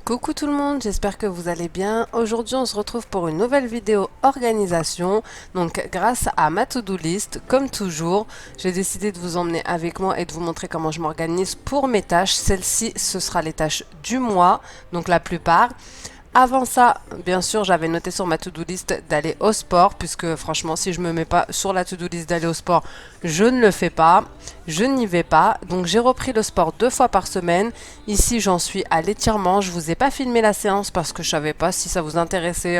Coucou tout le monde, j'espère que vous allez bien. Aujourd'hui on se retrouve pour une nouvelle vidéo organisation. Donc grâce à ma to-do list, comme toujours, j'ai décidé de vous emmener avec moi et de vous montrer comment je m'organise pour mes tâches. Celle-ci, ce sera les tâches du mois, donc la plupart. Avant ça, bien sûr, j'avais noté sur ma to-do list d'aller au sport, puisque franchement, si je me mets pas sur la to-do list d'aller au sport, je ne le fais pas, je n'y vais pas. Donc j'ai repris le sport 2 fois par semaine. Ici, j'en suis à l'étirement. Je vous ai pas filmé la séance parce que je savais pas si ça vous intéressait,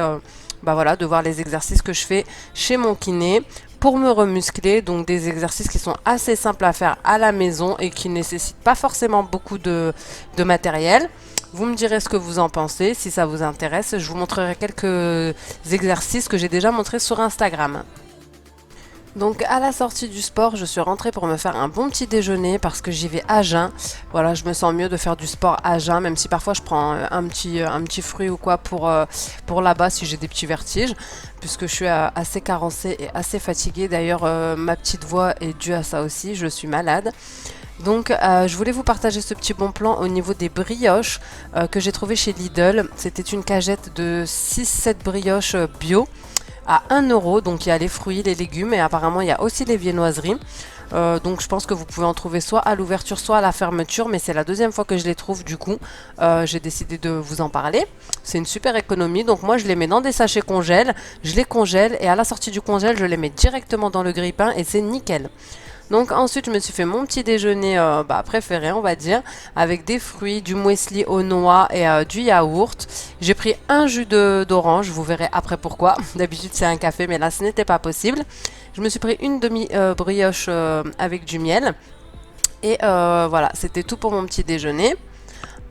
bah voilà, de voir les exercices que je fais chez mon kiné pour me remuscler. Donc des exercices qui sont assez simples à faire à la maison et qui ne nécessitent pas forcément beaucoup de matériel. Vous me direz ce que vous en pensez, si ça vous intéresse. Je vous montrerai quelques exercices que j'ai déjà montrés sur Instagram. Donc à la sortie du sport, je suis rentrée pour me faire un bon petit déjeuner parce que j'y vais à jeun. Voilà, je me sens mieux de faire du sport à jeun, même si parfois je prends un petit fruit ou quoi pour là-bas si j'ai des petits vertiges, puisque je suis assez carencée et assez fatiguée. D'ailleurs, ma petite voix est due à ça aussi, je suis malade. Donc je voulais vous partager ce petit bon plan au niveau des brioches que j'ai trouvé chez Lidl. C'était une cagette de 6-7 brioches bio à 1 €. Donc il y a les fruits, les légumes et apparemment il y a aussi les viennoiseries. Donc je pense que vous pouvez en trouver soit à l'ouverture soit à la fermeture, mais c'est la deuxième fois que je les trouve, du coup j'ai décidé de vous en parler. C'est une super économie. Donc moi je les mets dans des sachets congèle, je les congèle et à la sortie du congèle je les mets directement dans le grille-pain et c'est nickel. Donc ensuite je me suis fait mon petit déjeuner préféré, on va dire, avec des fruits, du muesli aux noix et du yaourt. J'ai pris un jus d'orange, vous verrez après pourquoi. D'habitude c'est un café mais là ce n'était pas possible. Je me suis pris une demi-brioche avec du miel. Et voilà, c'était tout pour mon petit déjeuner.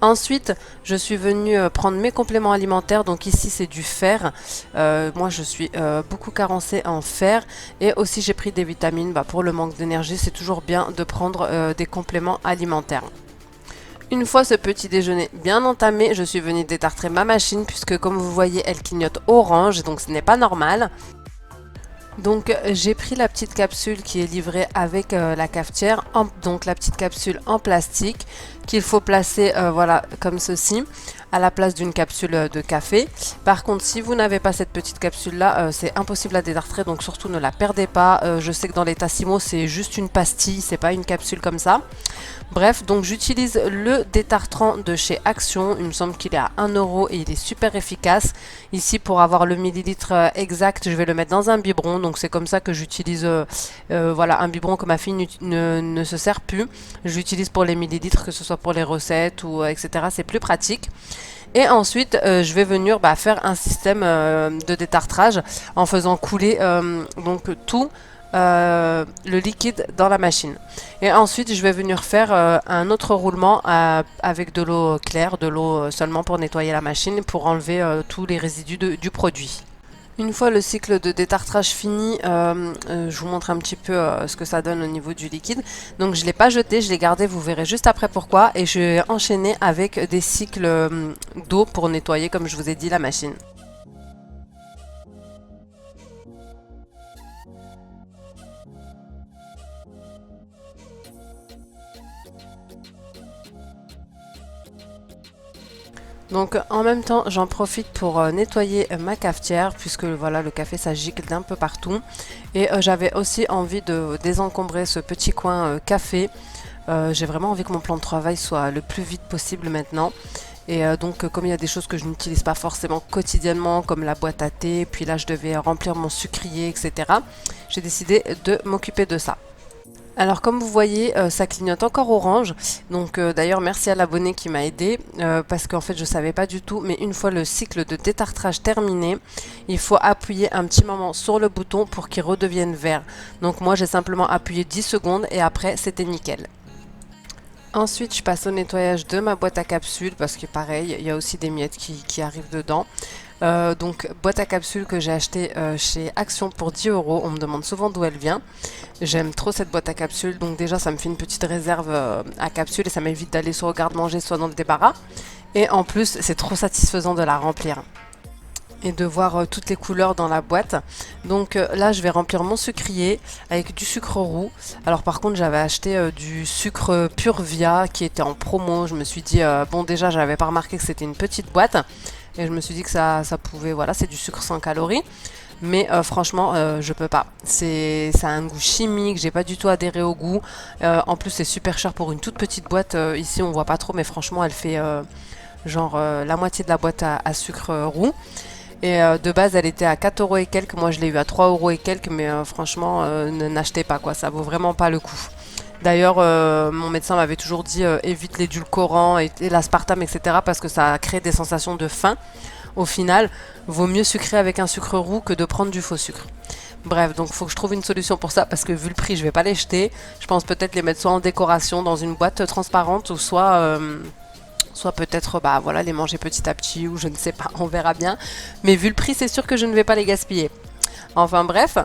Ensuite, je suis venue prendre mes compléments alimentaires. Donc ici, c'est du fer. Moi, je suis beaucoup carencée en fer. Et aussi, j'ai pris des vitamines. Pour le manque d'énergie, c'est toujours bien de prendre des compléments alimentaires. Une fois ce petit déjeuner bien entamé, je suis venue détartrer ma machine puisque, comme vous voyez, elle clignote orange. Donc, ce n'est pas normal. Donc j'ai pris la petite capsule qui est livrée avec la cafetière, donc la petite capsule en plastique qu'il faut placer voilà comme ceci à la place d'une capsule de café. Par contre, si vous n'avez pas cette petite capsule là, c'est impossible à détartrer, donc surtout ne la perdez pas. Je sais que dans les Tassimo c'est juste une pastille, c'est pas une capsule comme ça. Bref, donc j'utilise le détartrant de chez Action, il me semble qu'il est à 1 € et il est super efficace. Ici, pour avoir le millilitre exact, je vais le mettre dans un biberon, donc c'est comme ça que j'utilise voilà, un biberon que ma fille ne se sert plus. J'utilise pour les millilitres, que ce soit pour les recettes ou etc. C'est plus pratique. Et ensuite, je vais venir faire un système de détartrage en faisant couler donc tout le liquide dans la machine. Et ensuite, je vais venir faire un autre roulement avec de l'eau claire, de l'eau seulement pour nettoyer la machine, pour enlever tous les résidus du produit. Une fois le cycle de détartrage fini, je vous montre un petit peu ce que ça donne au niveau du liquide. Donc je ne l'ai pas jeté, je l'ai gardé, vous verrez juste après pourquoi. Et je vais enchaîner avec des cycles d'eau pour nettoyer, comme je vous ai dit, la machine. Donc en même temps, j'en profite pour nettoyer ma cafetière puisque voilà, le café ça gicle d'un peu partout. Et j'avais aussi envie de désencombrer ce petit coin café. J'ai vraiment envie que mon plan de travail soit le plus vite possible maintenant. Et donc comme il y a des choses que je n'utilise pas forcément quotidiennement comme la boîte à thé, puis là je devais remplir mon sucrier, etc. J'ai décidé de m'occuper de ça. Alors comme vous voyez, ça clignote encore orange. Donc d'ailleurs merci à l'abonné qui m'a aidé parce qu'en fait je savais pas du tout. Mais une fois le cycle de détartrage terminé, il faut appuyer un petit moment sur le bouton pour qu'il redevienne vert. Donc moi j'ai simplement appuyé 10 secondes et après c'était nickel. Ensuite, je passe au nettoyage de ma boîte à capsules parce que pareil, il y a aussi des miettes qui arrivent dedans. Donc boîte à capsules que j'ai achetée chez Action pour 10 €. On me demande souvent d'où elle vient. J'aime trop cette boîte à capsules, donc déjà ça me fait une petite réserve à capsules et ça m'évite d'aller soit au garde-manger soit dans le débarras. Et en plus c'est trop satisfaisant de la remplir. et de voir toutes les couleurs dans la boîte. Donc là je vais remplir mon sucrier avec du sucre roux. Alors par contre j'avais acheté du sucre Purvia qui était en promo. Je me suis dit bon, déjà j'avais pas remarqué que c'était une petite boîte et je me suis dit que ça pouvait, voilà, c'est du sucre sans calories. Mais franchement je peux pas, ça a un goût chimique, j'ai pas du tout adhéré au goût. En plus c'est super cher pour une toute petite boîte. Ici on voit pas trop, mais franchement elle fait genre la moitié de la boîte à sucre roux. Et de base, elle était à 4 euros et quelques. Moi, je l'ai eu à 3 euros et quelques. Mais franchement, n'achetez pas, quoi. Ça vaut vraiment pas le coup. D'ailleurs, mon médecin m'avait toujours dit évite l'édulcorant et l'aspartame, etc. Parce que ça crée des sensations de faim. Au final, vaut mieux sucrer avec un sucre roux que de prendre du faux sucre. Bref, donc il faut que je trouve une solution pour ça. Parce que vu le prix, je vais pas les jeter. Je pense peut-être les mettre soit en décoration dans une boîte transparente ou soit peut-être bah, voilà, les manger petit à petit ou je ne sais pas, on verra bien. Mais vu le prix, c'est sûr que je ne vais pas les gaspiller. Enfin bref,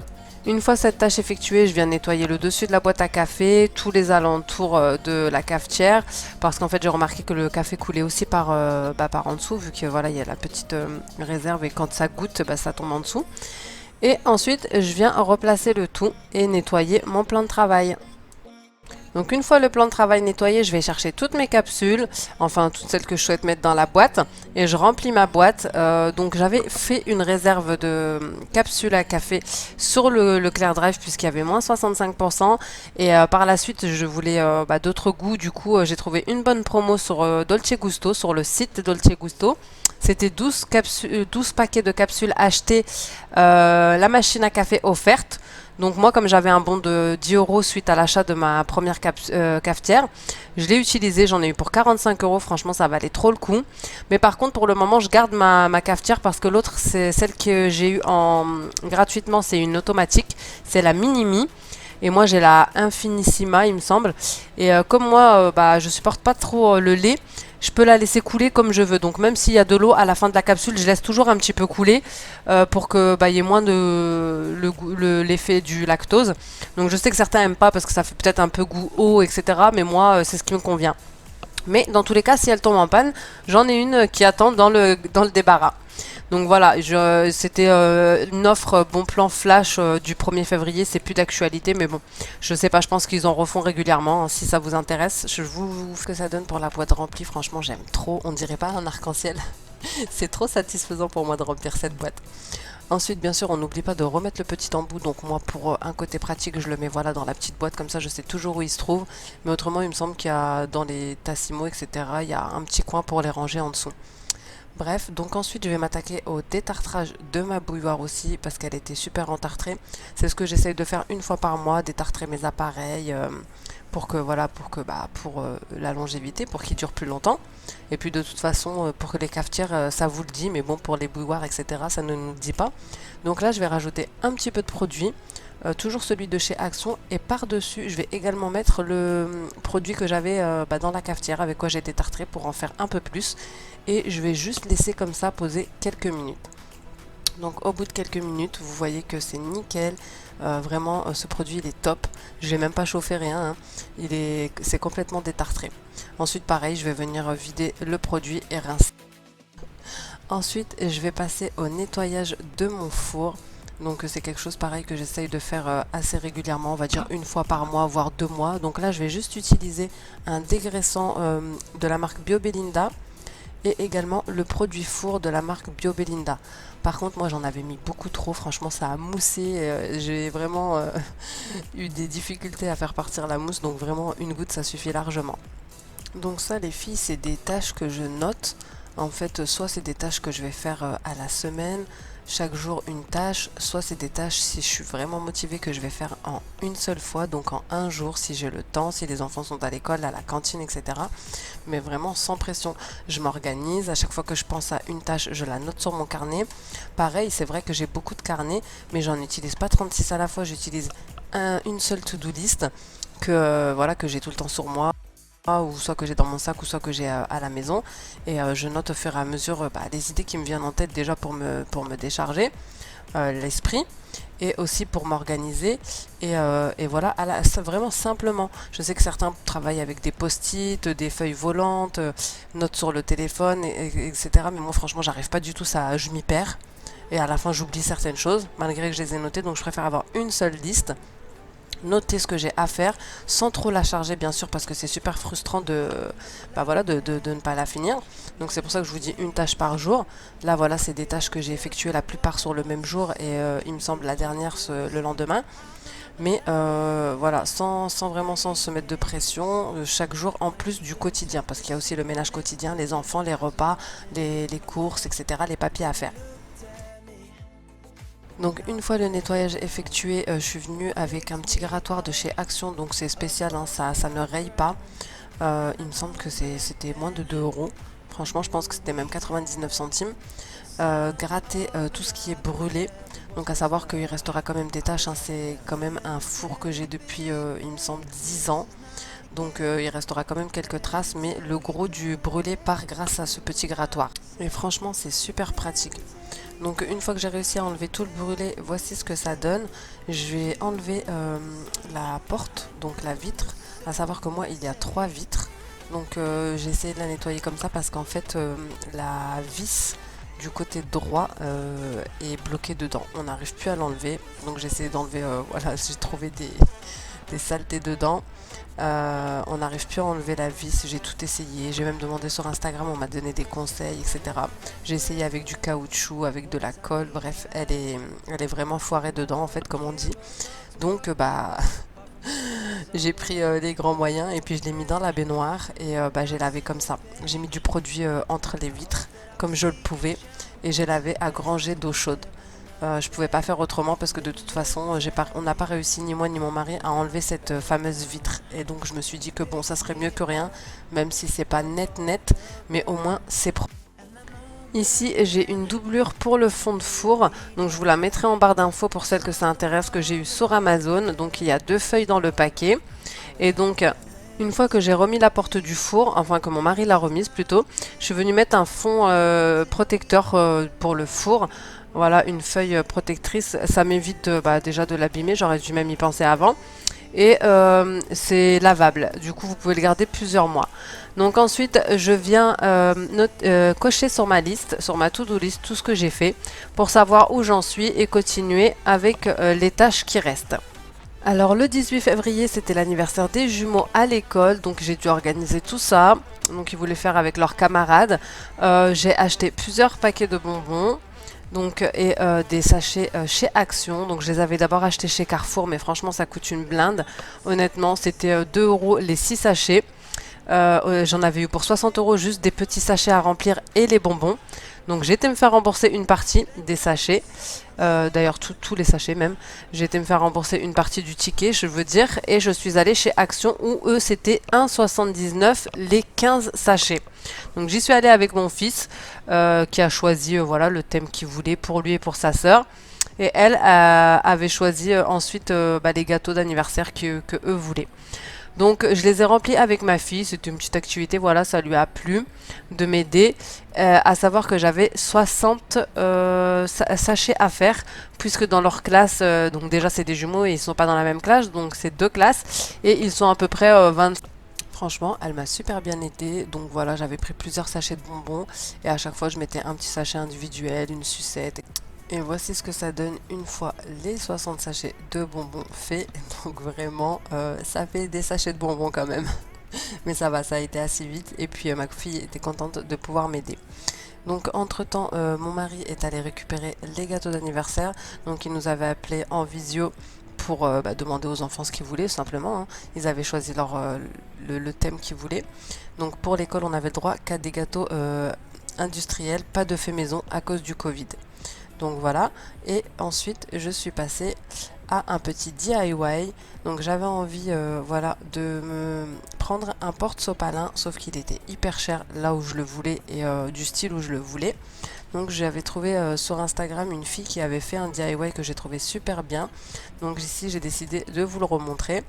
une fois cette tâche effectuée, je viens nettoyer le dessus de la boîte à café, tous les alentours de la cafetière, parce qu'en fait j'ai remarqué que le café coulait aussi par en dessous, vu que voilà, il y a la petite réserve et quand ça goûte, bah, ça tombe en dessous. Et ensuite, je viens replacer le tout et nettoyer mon plan de travail. Donc une fois le plan de travail nettoyé, je vais chercher toutes mes capsules, enfin toutes celles que je souhaite mettre dans la boîte, et je remplis ma boîte. Donc j'avais fait une réserve de capsules à café sur le Clair Drive puisqu'il y avait moins 65%, et par la suite je voulais d'autres goûts. Du coup j'ai trouvé une bonne promo sur Dolce Gusto, sur le site Dolce Gusto. C'était 12 paquets de capsules achetés, la machine à café offerte. Donc moi, comme j'avais un bon de 10 euros suite à l'achat de ma première cafetière, je l'ai utilisé, j'en ai eu pour 45 euros, franchement ça valait trop le coup. Mais par contre, pour le moment, je garde ma cafetière parce que l'autre, c'est celle que j'ai eue gratuitement, c'est une automatique, c'est la Minimi. Et moi j'ai la Infinissima il me semble. Et comme moi je supporte pas trop le lait, je peux la laisser couler comme je veux. Donc même s'il y a de l'eau à la fin de la capsule, je laisse toujours un petit peu couler pour que y ait moins de l'effet du lactose. Donc je sais que certains aiment pas parce que ça fait peut-être un peu goût eau, etc. Mais moi c'est ce qui me convient. Mais dans tous les cas, si elle tombe en panne, j'en ai une qui attend dans le débarras. Donc voilà, c'était une offre bon plan flash du 1er février, c'est plus d'actualité, mais bon, je sais pas, je pense qu'ils en refont régulièrement, hein, si ça vous intéresse. Je vous ce que ça donne pour la boîte remplie, franchement j'aime trop, on dirait pas un arc-en-ciel. C'est trop satisfaisant pour moi de remplir cette boîte. Ensuite, bien sûr, on n'oublie pas de remettre le petit embout. Donc moi, pour un côté pratique, je le mets voilà dans la petite boîte. Comme ça, je sais toujours où il se trouve. Mais autrement, il me semble qu'il y a dans les Tassimo, etc., il y a un petit coin pour les ranger en dessous. Bref, donc ensuite je vais m'attaquer au détartrage de ma bouilloire aussi parce qu'elle était super entartrée. C'est ce que j'essaye de faire une fois par mois, détartrer mes appareils pour que voilà, pour la longévité, pour qu'ils durent plus longtemps. Et puis de toute façon, pour que les cafetières, ça vous le dit, mais bon, pour les bouilloires, etc., ça ne nous le dit pas. Donc là, je vais rajouter un petit peu de produit. Toujours celui de chez Action, et par-dessus je vais également mettre le produit que j'avais dans la cafetière avec quoi j'ai détartré pour en faire un peu plus, et je vais juste laisser comme ça poser quelques minutes. Donc au bout de quelques minutes vous voyez que c'est nickel, vraiment ce produit il est top, je l'ai même pas chauffé rien, hein. C'est complètement détartré. Ensuite pareil, je vais venir vider le produit et rincer. Ensuite je vais passer au nettoyage de mon four. Donc c'est quelque chose pareil que j'essaye de faire assez régulièrement, on va dire une fois par mois, voire 2 mois. Donc là je vais juste utiliser un dégraissant de la marque BioBelinda et également le produit four de la marque BioBelinda. Par contre moi j'en avais mis beaucoup trop, franchement ça a moussé, j'ai vraiment eu des difficultés à faire partir la mousse, donc vraiment une goutte ça suffit largement. Donc ça les filles, c'est des tâches que je note. En fait, soit c'est des tâches que je vais faire à la semaine, chaque jour une tâche, soit c'est des tâches si je suis vraiment motivée que je vais faire en une seule fois, donc en un jour si j'ai le temps, si les enfants sont à l'école, à la cantine, etc. Mais vraiment sans pression. Je m'organise, à chaque fois que je pense à une tâche, je la note sur mon carnet. Pareil, c'est vrai que j'ai beaucoup de carnets, mais j'en utilise pas 36 à la fois, j'utilise une seule to-do list voilà, que j'ai tout le temps sur moi, ou soit que j'ai dans mon sac ou soit que j'ai à la maison, et je note au fur et à mesure les idées qui me viennent en tête déjà pour me décharger l'esprit et aussi pour m'organiser et voilà, vraiment simplement. Je sais que certains travaillent avec des post-it, des feuilles volantes, notes sur le téléphone, etc. Mais moi franchement j'arrive pas du tout, ça, je m'y perds. et à la fin j'oublie certaines choses malgré que je les ai notées, donc je préfère avoir une seule liste, noter ce que j'ai à faire sans trop la charger bien sûr parce que c'est super frustrant de, voilà, de ne pas la finir. Donc c'est pour ça que je vous dis une tâche par jour. Là voilà, c'est des tâches que j'ai effectuées la plupart sur le même jour et il me semble la dernière le lendemain. Mais voilà, sans se mettre de pression, chaque jour en plus du quotidien, parce qu'il y a aussi le ménage quotidien, les enfants, les repas, les courses, etc., les papiers à faire. Donc une fois le nettoyage effectué, je suis venue avec un petit grattoir de chez Action, donc c'est spécial, hein, ça ne raye pas. Il me semble que c'était moins de 2 euros. Franchement, je pense que c'était même 99 centimes. Gratter tout ce qui est brûlé. Donc à savoir qu'il restera quand même des tâches, hein. C'est quand même un four que j'ai depuis, il me semble, 10 ans. Donc il restera quand même quelques traces, mais le gros du brûlé part grâce à ce petit grattoir. Et franchement, c'est super pratique. Donc une fois que j'ai réussi à enlever tout le brûlé, voici ce que ça donne. Je vais enlever la porte, donc la vitre. À savoir que moi, il y a 3 vitres. Donc j'ai essayé de la nettoyer comme ça parce qu'en fait, la vis du côté droit est bloquée dedans. On n'arrive plus à l'enlever. Donc j'ai essayé d'enlever, voilà, j'ai trouvé des saletés dedans. On n'arrive plus à enlever la vis, j'ai tout essayé, j'ai même demandé sur Instagram, on m'a donné des conseils, etc. J'ai essayé avec du caoutchouc, avec de la colle, bref, elle est vraiment foirée dedans en fait, comme on dit. Donc bah j'ai pris les grands moyens et puis je l'ai mis dans la baignoire et j'ai lavé comme ça. J'ai mis du produit entre les vitres comme je le pouvais et j'ai lavé à grand jet d'eau chaude. Je pouvais pas faire autrement parce que de toute façon, on n'a pas réussi, ni moi ni mon mari, à enlever cette fameuse vitre. Et donc je me suis dit que bon, ça serait mieux que rien, même si c'est pas net, mais au moins c'est propre. Ici, j'ai une doublure pour le fond de four, donc je vous la mettrai en barre d'infos pour celles que ça intéresse, que j'ai eu sur Amazon. Donc il y a 2 feuilles dans le paquet. Et donc, une fois que j'ai remis la porte du four, enfin que mon mari l'a remise plutôt, je suis venue mettre un fond protecteur pour le four. Voilà, une feuille protectrice, ça m'évite déjà de l'abîmer, j'aurais dû même y penser avant. Et c'est lavable, du coup vous pouvez le garder plusieurs mois. Donc ensuite je viens cocher sur ma liste, sur ma to-do list, tout ce que j'ai fait pour savoir où j'en suis et continuer avec les tâches qui restent. Alors le 18 février c'était l'anniversaire des jumeaux à l'école, donc j'ai dû organiser tout ça. Donc ils voulaient faire avec leurs camarades. J'ai acheté plusieurs paquets de bonbons. Donc, et des sachets chez Action. Donc je les avais d'abord achetés chez Carrefour, mais franchement ça coûte une blinde. Honnêtement c'était 2 euros les 6 sachets. J'en avais eu pour 60 euros juste des petits sachets à remplir et les bonbons. Donc j'ai été me faire rembourser une partie des sachets. D'ailleurs tous les sachets même. J'ai été me faire rembourser une partie du ticket, je veux dire. Et je suis allée chez Action où eux c'était 1,79 les 15 sachets. Donc j'y suis allée avec mon fils qui a choisi voilà, le thème qu'il voulait pour lui et pour sa sœur. Et elle avait choisi ensuite les gâteaux d'anniversaire que eux voulaient. Donc je les ai remplis avec ma fille, c'était une petite activité, voilà, ça lui a plu de m'aider. À savoir que j'avais 60 sachets à faire, puisque dans leur classe, donc déjà c'est des jumeaux et ils ne sont pas dans la même classe, donc c'est 2 classes, et ils sont à peu près 20. Franchement, elle m'a super bien aidée, donc voilà, j'avais pris plusieurs sachets de bonbons, et à chaque fois je mettais un petit sachet individuel, une sucette. Et voici ce que ça donne une fois les 60 sachets de bonbons faits. Donc vraiment, ça fait des sachets de bonbons quand même. Mais ça va, ça a été assez vite. Et puis ma fille était contente de pouvoir m'aider. Donc entre temps, mon mari est allé récupérer les gâteaux d'anniversaire. Donc il nous avait appelé en visio pour demander aux enfants ce qu'ils voulaient simplement. Hein. Ils avaient choisi le thème qu'ils voulaient. Donc pour l'école, on avait le droit qu'à des gâteaux industriels, pas de fait maison à cause du Covid. Donc voilà, et ensuite je suis passée à un petit DIY. Donc j'avais envie voilà, de me prendre un porte-sopalin, sauf qu'il était hyper cher là où je le voulais et du style où je le voulais. Donc j'avais trouvé sur Instagram une fille qui avait fait un DIY que j'ai trouvé super bien. Donc ici j'ai décidé de vous le remontrer.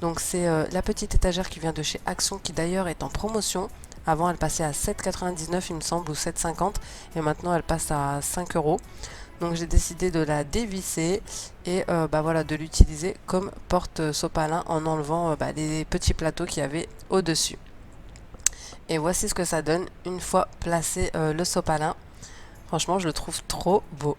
Donc c'est la petite étagère qui vient de chez Action, qui d'ailleurs est en promotion. Avant, elle passait à 7,99 il me semble, ou 7,50, et maintenant elle passe à 5 euros. Donc j'ai décidé de la dévisser et voilà, de l'utiliser comme porte-sopalin en enlevant les petits plateaux qu'il y avait au-dessus. Et voici ce que ça donne une fois placé le sopalin. Franchement, je le trouve trop beau.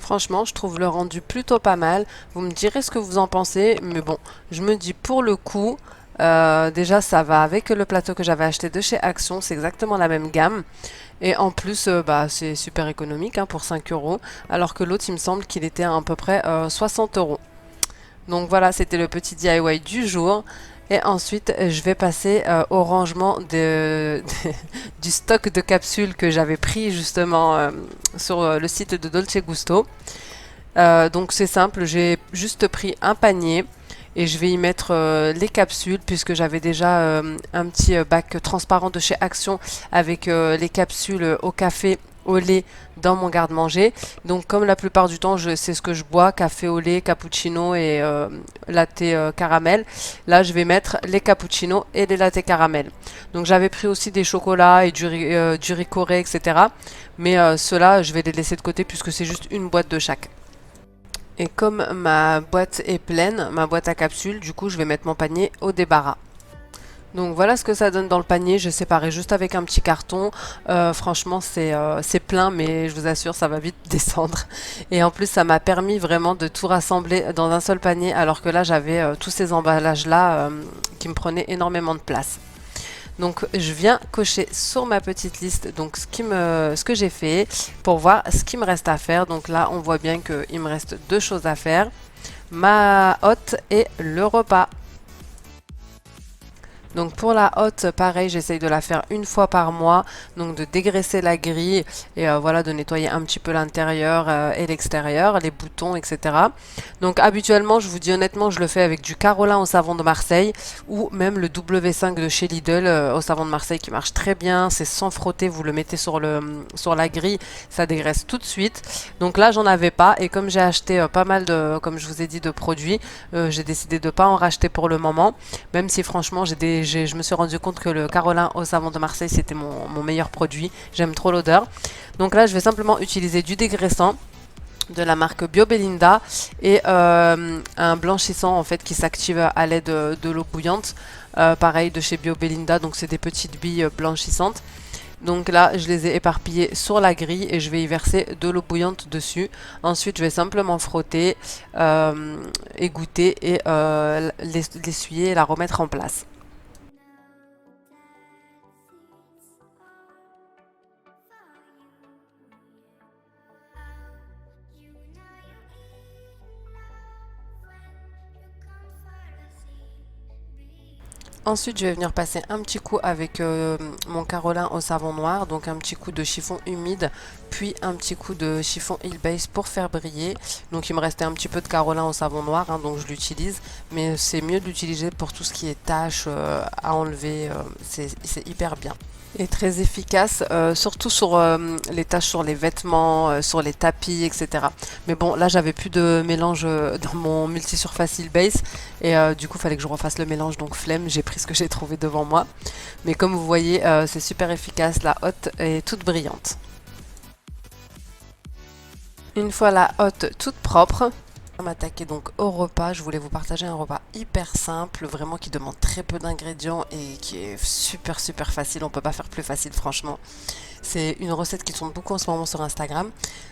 Franchement, je trouve le rendu plutôt pas mal. Vous me direz ce que vous en pensez, mais bon, je me dis pour le coup, déjà ça va avec le plateau que j'avais acheté de chez Action, c'est exactement la même gamme. Et en plus, bah, c'est super économique hein, pour 5 euros, alors que l'autre, il me semble qu'il était à peu près 60 euros. Donc voilà, c'était le petit DIY du jour. Et ensuite, je vais passer au rangement du stock de capsules que j'avais pris justement sur le site de Dolce Gusto. Donc c'est simple, j'ai juste pris un panier et je vais y mettre les capsules puisque j'avais déjà un petit bac transparent de chez Action avec les capsules au café, au lait dans mon garde-manger. Donc comme la plupart du temps, c'est ce que je bois, café au lait, cappuccino et latte caramel. Là, je vais mettre les cappuccinos et les latte caramel. Donc j'avais pris aussi des chocolats et du riz Corée, etc. Mais ceux-là, je vais les laisser de côté puisque c'est juste une boîte de chaque. Et comme ma boîte est pleine, ma boîte à capsules, du coup je vais mettre mon panier au débarras. Donc voilà ce que ça donne dans le panier, j'ai séparé juste avec un petit carton. Franchement c'est plein mais je vous assure ça va vite descendre. Et en plus ça m'a permis vraiment de tout rassembler dans un seul panier alors que là j'avais tous ces emballages là qui me prenaient énormément de place. Donc je viens cocher sur ma petite liste donc ce que j'ai fait pour voir ce qui me reste à faire. Donc là on voit bien qu'il me reste deux choses à faire, ma hotte et le repas. Donc pour la hotte, pareil, j'essaye de la faire une fois par mois, donc de dégraisser la grille et voilà, de nettoyer un petit peu l'intérieur et l'extérieur, les boutons, etc. Donc habituellement, je vous dis honnêtement, je le fais avec du Carolin au savon de Marseille ou même le W5 de chez Lidl au savon de Marseille qui marche très bien, c'est sans frotter, vous le mettez sur la grille, ça dégraisse tout de suite. Donc là, j'en avais pas et comme j'ai acheté pas mal de, comme je vous ai dit, de produits, j'ai décidé de pas en racheter pour le moment, même si franchement, je me suis rendu compte que le Carolin au savon de Marseille c'était mon meilleur produit, j'aime trop l'odeur. Donc là je vais simplement utiliser du dégraissant de la marque Bio Belinda et un blanchissant en fait qui s'active à l'aide de l'eau bouillante, pareil de chez Bio Belinda, donc c'est des petites billes blanchissantes. Donc là, je les ai éparpillés sur la grille et je vais y verser de l'eau bouillante dessus. Ensuite, je vais simplement frotter, égoutter et l'essuyer et la remettre en place. Ensuite, je vais venir passer un petit coup avec mon Carolin au savon noir, donc un petit coup de chiffon humide, puis un petit coup de chiffon Heal Base pour faire briller. Donc il me restait un petit peu de Carolin au savon noir, hein, donc je l'utilise, mais c'est mieux de l'utiliser pour tout ce qui est tâches à enlever, c'est hyper bien. Et très efficace, surtout sur les taches sur les vêtements, sur les tapis, etc. Mais bon, là j'avais plus de mélange dans mon multisurface Heal Base et du coup il fallait que je refasse le mélange, donc flemme, j'ai pris ce que j'ai trouvé devant moi. Mais comme vous voyez, c'est super efficace, la hotte est toute brillante. Une fois la hotte toute propre, on va m'attaquer donc au repas. Je voulais vous partager un repas hyper simple, vraiment qui demande très peu d'ingrédients et qui est super facile. On peut pas faire plus facile franchement. C'est une recette qui tourne beaucoup en ce moment sur Instagram.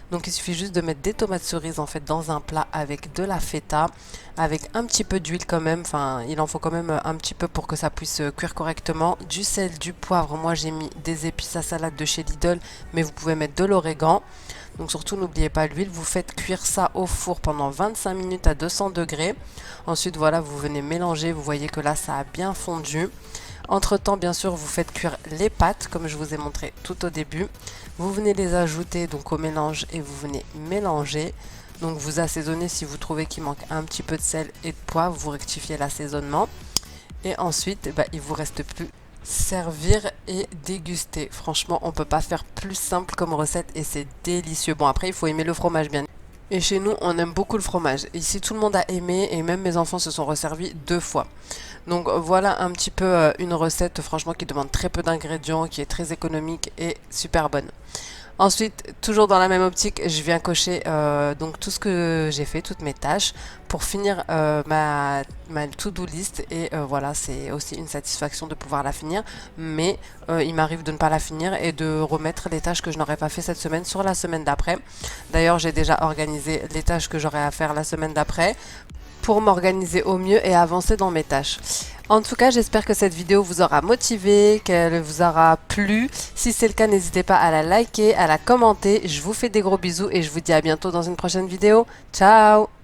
Donc il suffit juste de mettre des tomates cerises en fait dans un plat avec de la feta, avec un petit peu d'huile quand même. Enfin, il en faut quand même un petit peu pour que ça puisse cuire correctement. Du sel, du poivre. Moi j'ai mis des épices à salade de chez Lidl, mais vous pouvez mettre de l'origan. Donc surtout n'oubliez pas l'huile, vous faites cuire ça au four pendant 25 minutes à 200 degrés. Ensuite voilà, vous venez mélanger, vous voyez que là ça a bien fondu. Entre temps bien sûr vous faites cuire les pâtes comme je vous ai montré tout au début. Vous venez les ajouter donc au mélange et vous venez mélanger. Donc vous assaisonnez si vous trouvez qu'il manque un petit peu de sel et de poivre, vous rectifiez l'assaisonnement. Et ensuite bah, il vous reste plus servir et déguster. Franchement, on peut pas faire plus simple comme recette et c'est délicieux. Bon, après, il faut aimer le fromage bien. Et chez nous, on aime beaucoup le fromage. Ici, tout le monde a aimé et même mes enfants se sont resservis 2 fois. Donc voilà un petit peu une recette franchement qui demande très peu d'ingrédients, qui est très économique et super bonne. Ensuite, toujours dans la même optique, je viens cocher donc tout ce que j'ai fait, toutes mes tâches pour finir ma to-do list et voilà, c'est aussi une satisfaction de pouvoir la finir, mais il m'arrive de ne pas la finir et de remettre les tâches que je n'aurais pas fait cette semaine sur la semaine d'après. D'ailleurs, j'ai déjà organisé les tâches que j'aurai à faire la semaine d'après pour m'organiser au mieux et avancer dans mes tâches. En tout cas, j'espère que cette vidéo vous aura motivé, qu'elle vous aura plu. Si c'est le cas, n'hésitez pas à la liker, à la commenter. Je vous fais des gros bisous et je vous dis à bientôt dans une prochaine vidéo. Ciao!